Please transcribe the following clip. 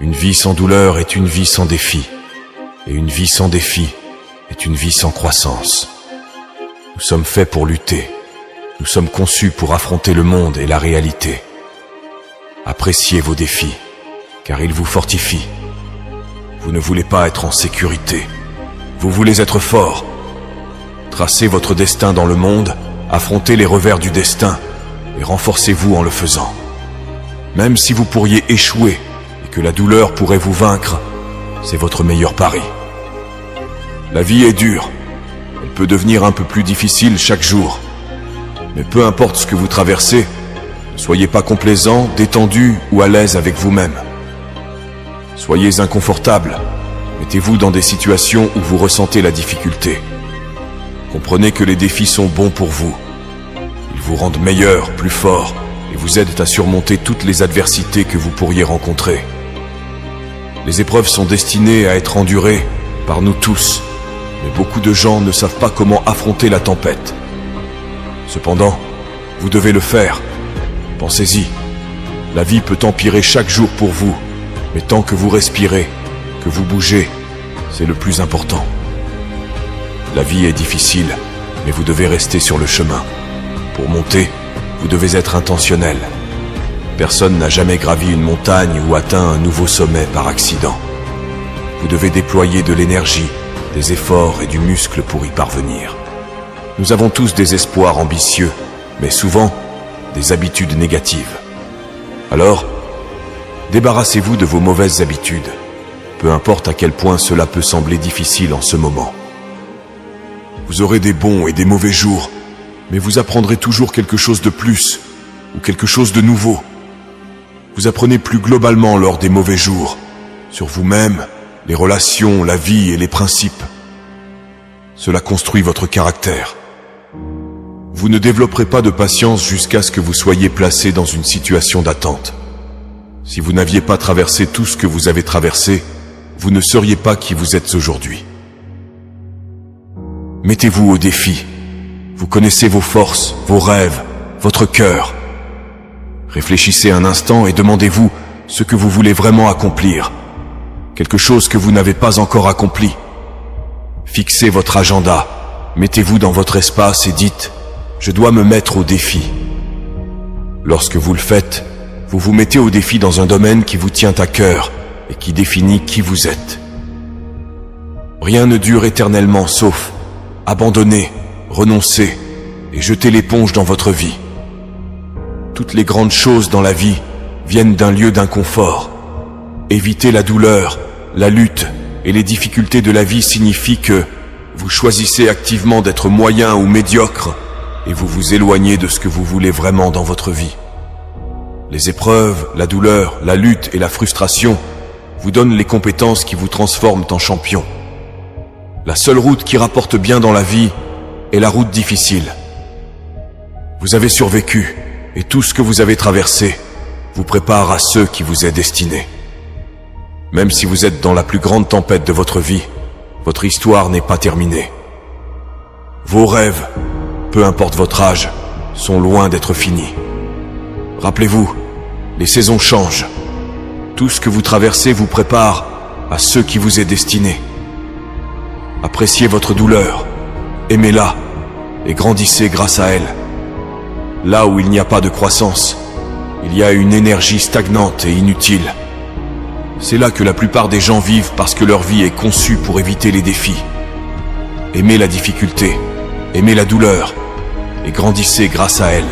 Une vie sans douleur est une vie sans défi, et une vie sans défi est une vie sans croissance. Nous sommes faits pour lutter, nous sommes conçus pour affronter le monde et la réalité. Appréciez vos défis, car ils vous fortifient. Vous ne voulez pas être en sécurité, vous voulez être fort. Tracez votre destin dans le monde, affrontez les revers du destin, et renforcez-vous en le faisant. Même si vous pourriez échouer, et que la douleur pourrait vous vaincre, c'est votre meilleur pari. La vie est dure, elle peut devenir un peu plus difficile chaque jour. Mais peu importe ce que vous traversez, ne soyez pas complaisant, détendu ou à l'aise avec vous-même. Soyez inconfortable, mettez-vous dans des situations où vous ressentez la difficulté. Comprenez que les défis sont bons pour vous. Ils vous rendent meilleur, plus fort, et vous aident à surmonter toutes les adversités que vous pourriez rencontrer. Les épreuves sont destinées à être endurées par nous tous, mais beaucoup de gens ne savent pas comment affronter la tempête. Cependant, vous devez le faire. Pensez-y, la vie peut empirer chaque jour pour vous, mais tant que vous respirez, que vous bougez, c'est le plus important. La vie est difficile, mais vous devez rester sur le chemin. Pour monter, vous devez être intentionnel. Personne n'a jamais gravi une montagne ou atteint un nouveau sommet par accident. Vous devez déployer de l'énergie, des efforts et du muscle pour y parvenir. Nous avons tous des espoirs ambitieux, mais souvent des habitudes négatives. Alors, débarrassez-vous de vos mauvaises habitudes, peu importe à quel point cela peut sembler difficile en ce moment. Vous aurez des bons et des mauvais jours, mais vous apprendrez toujours quelque chose de plus, ou quelque chose de nouveau. Vous apprenez plus globalement lors des mauvais jours, sur vous-même, les relations, la vie et les principes. Cela construit votre caractère. Vous ne développerez pas de patience jusqu'à ce que vous soyez placé dans une situation d'attente. Si vous n'aviez pas traversé tout ce que vous avez traversé, vous ne seriez pas qui vous êtes aujourd'hui. Mettez-vous au défi. Vous connaissez vos forces, vos rêves, votre cœur. Réfléchissez un instant et demandez-vous ce que vous voulez vraiment accomplir. Quelque chose que vous n'avez pas encore accompli. Fixez votre agenda. Mettez-vous dans votre espace et dites « Je dois me mettre au défi ». Lorsque vous le faites, vous vous mettez au défi dans un domaine qui vous tient à cœur et qui définit qui vous êtes. Rien ne dure éternellement sauf abandonner, renoncer et jeter l'éponge dans votre vie. Toutes les grandes choses dans la vie viennent d'un lieu d'inconfort. Éviter la douleur, la lutte et les difficultés de la vie signifie que vous choisissez activement d'être moyen ou médiocre et vous vous éloignez de ce que vous voulez vraiment dans votre vie. Les épreuves, la douleur, la lutte et la frustration vous donnent les compétences qui vous transforment en champion. La seule route qui rapporte bien dans la vie est la route difficile. Vous avez survécu et tout ce que vous avez traversé vous prépare à ce qui vous est destiné. Même si vous êtes dans la plus grande tempête de votre vie, votre histoire n'est pas terminée. Vos rêves, peu importe votre âge, sont loin d'être finis. Rappelez-vous, les saisons changent. Tout ce que vous traversez vous prépare à ce qui vous est destiné. Appréciez votre douleur, aimez-la et grandissez grâce à elle. Là où il n'y a pas de croissance, il y a une énergie stagnante et inutile. C'est là que la plupart des gens vivent parce que leur vie est conçue pour éviter les défis. Aimez la difficulté, aimez la douleur et grandissez grâce à elle.